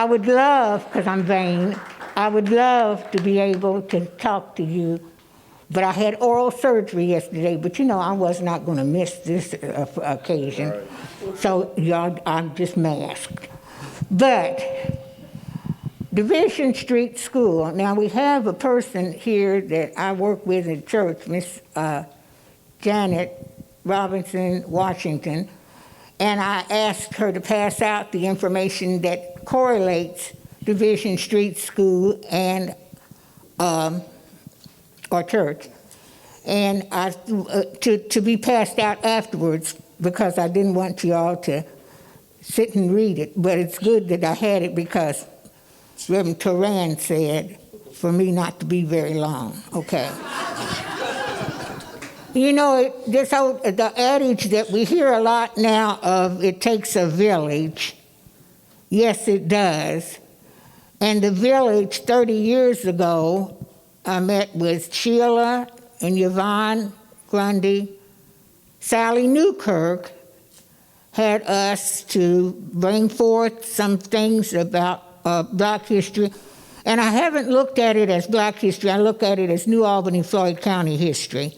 I would love, because I'm vain, I would love to be able to talk to you, but I had oral surgery yesterday, but you know I was not going to miss this occasion. Right. So y'all, I'm just masked. But Division Street School, now we have a person here that I work with in church, Miss Janet Robinson Washington, and I asked her to pass out the information that correlates Division Street School and our church, and to be passed out afterwards because I didn't want you all to sit and read it, but it's good that I had it because Reverend Turan said for me not to be very long, okay? You know, the adage that we hear a lot now of it takes a village, yes it does. And the village 30 years ago, I met with Sheila and Yvonne Grundy. Sally Newkirk had us to bring forth some things about Black history. And I haven't looked at it as Black history, I look at it as New Albany, Floyd County history.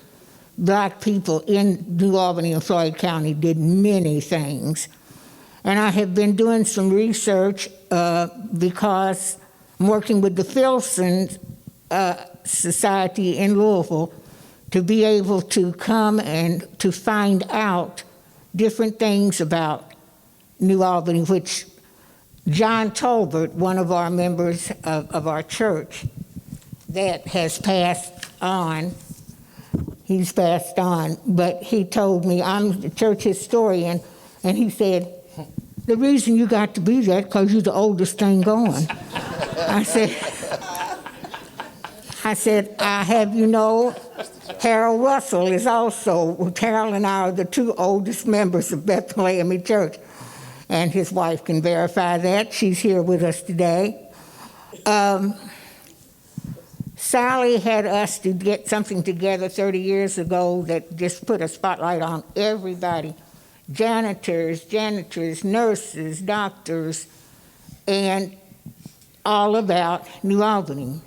Black people in New Albany and Floyd County did many things. And I have been doing some research because I'm working with the Filson Society in Louisville to be able to come and to find out different things about New Albany, which John Tolbert, one of our members of our church that has passed on, he's passed on, but he told me, I'm the church historian, and he said, the reason you got to be that because you're the oldest thing going. I said, I have you know, Harold Russell is also, Harold and I are the two oldest members of Bethlehem Church, and his wife can verify that. She's here with us today. Sally had us to get something together 30 years ago that just put a spotlight on everybody. Janitors, nurses, doctors, and all about New Albany.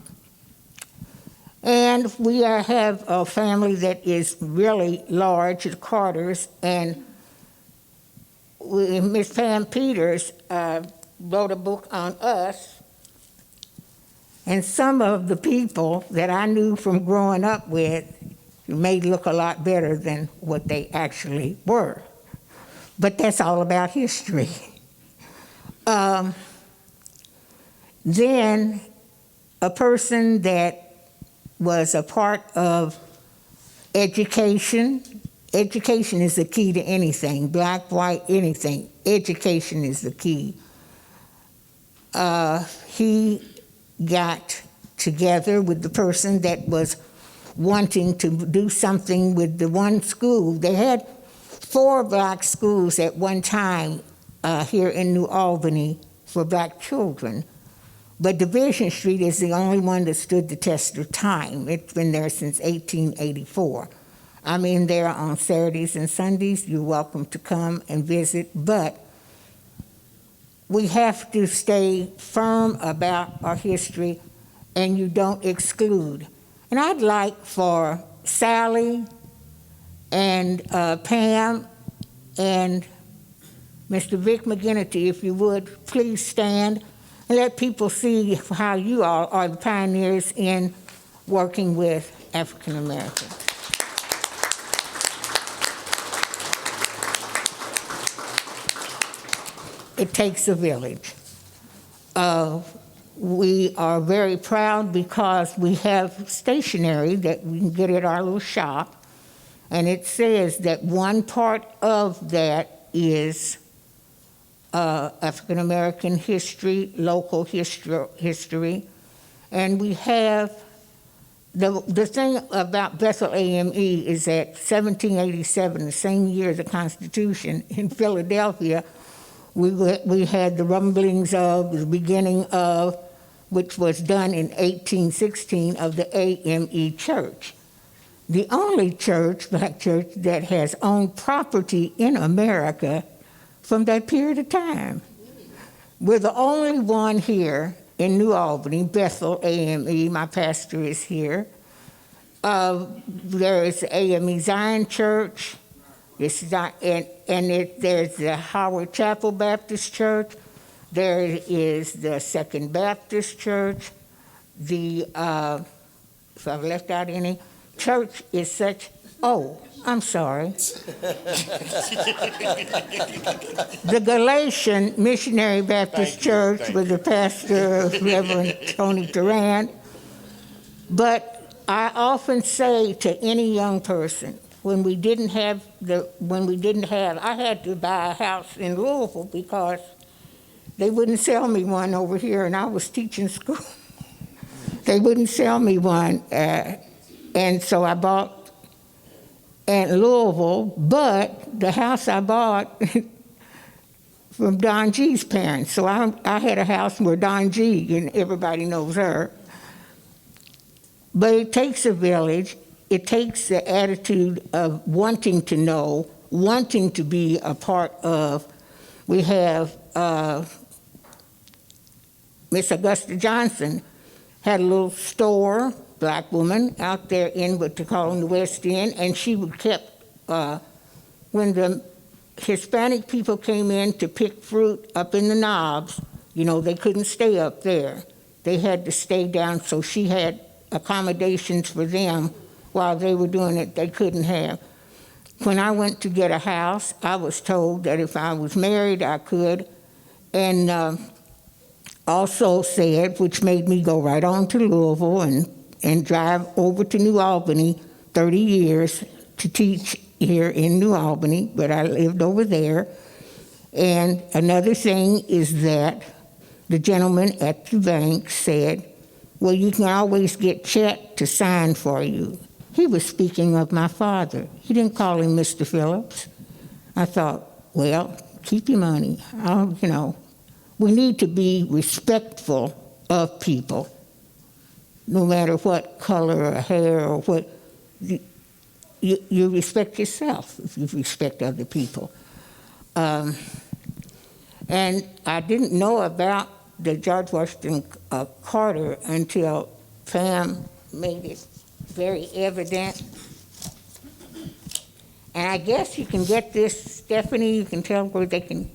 And we have a family that is really large, the Carters, and Miss Pam Peters wrote a book on us, and some of the people that I knew from growing up with made look a lot better than what they actually were. But that's all about history. Then a person that was a part of education. Education is the key to anything, black, white, anything. Education is the key. He got together with the person that was wanting to do something with the one school. They had 4 black schools at one time here in New Albany for black children. But Division Street is the only one that stood the test of time. It's been there since 1884. I'm in there on Saturdays and Sundays. You're welcome to come and visit, but we have to stay firm about our history, and you don't exclude. And I'd like for Sally and Pam and Mr. Vic McGinnity, if you would, please stand and let people see how you all are the pioneers in working with African Americans. It takes a village. We are very proud because we have stationery that we can get at our little shop, and it says that one part of that is African American history, local history, and we have the thing about Bethel AME is that 1787, the same year as the Constitution in Philadelphia, we had the rumblings of the beginning of, which was done in 1816, of the AME Church. The only church, black church, that has owned property in America from that period of time. We're the only one here in New Albany, Bethel AME, my pastor is here. There is AME Zion Church, there's the Howard Chapel Baptist Church, there is the Second Baptist Church, if I've left out any, church is such, oh, I'm sorry. The Galatian Missionary Baptist Church with the pastor, Reverend Tony Durant. But I often say to any young person, I had to buy a house in Louisville because they wouldn't sell me one over here, and I was teaching school. They wouldn't sell me one, and so I bought in Louisville, but the house I bought from Don G's parents. So I had a house where Don G, and everybody knows her. But it takes a village. It takes the attitude of wanting to know, wanting to be a part of. We have Miss Augusta Johnson had a little store, black woman, out there in what they call in the West End, and she would kept, when the Hispanic people came in to pick fruit up in the knobs, you know, they couldn't stay up there. They had to stay down, so she had accommodations for them while they were doing it they couldn't have. When I went to get a house, I was told that if I was married, I could, and also said, which made me go right on to Louisville and drive over to New Albany 30 years to teach here in New Albany, but I lived over there. And another thing is that the gentleman at the bank said, well, you can always get Chet to sign for you. He was speaking of my father. He didn't call him Mr. Phillips. I thought, well, keep your money. We need to be respectful of people, no matter what color or hair or what. You respect yourself if you respect other people. And I didn't know about the George Washington Carter until Pam made it very evident. And I guess you can get this, Stephanie, you can tell where they can,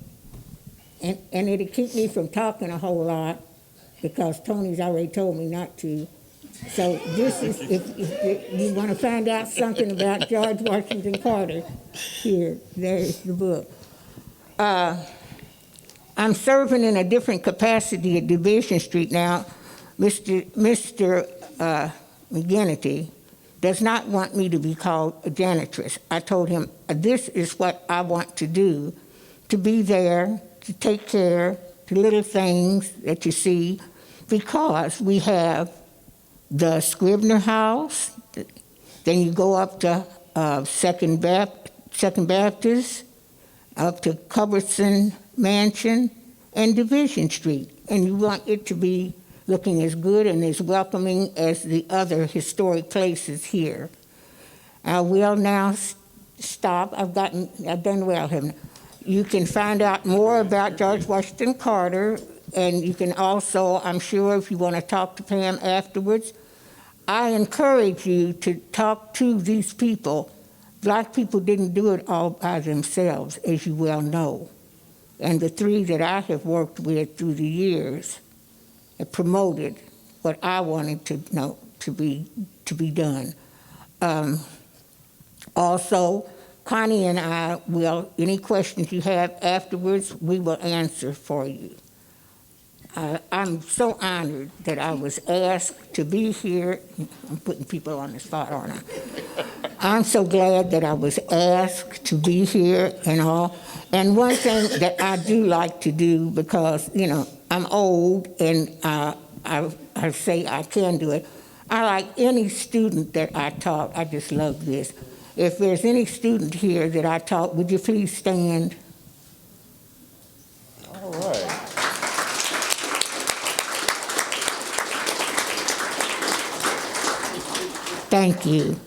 and it'll keep me from talking a whole lot because Tony's already told me not to. So this is, if you want to find out something about George Washington Carter, here, there's the book. I'm serving in a different capacity at Division Street now. Mr. McGinnity does not want me to be called a janitress. I told him, this is what I want to do, to be there, to take care of the little things that you see, because we have the Scribner House, then you go up to Second Baptist, up to Culbertson Mansion, and Division Street. And you want it to be looking as good and as welcoming as the other historic places here. I will now stop. I've done well, haven't I? You can find out more about George Washington Carter, and you can also, I'm sure, if you want to talk to Pam afterwards, I encourage you to talk to these people. Black people didn't do it all by themselves, as you well know. And the three that I have worked with through the years have promoted what I wanted to know to be done. Also, Connie and I will, any questions you have afterwards, we will answer for you. I'm so honored that I was asked to be here. I'm putting people on the spot, aren't I? I'm so glad that I was asked to be here and all. And one thing that I do like to do, because, I'm old and I say I can do it, I like any student that I taught. I just love this. If there's any student here that I taught, would you please stand? All right. Thank you.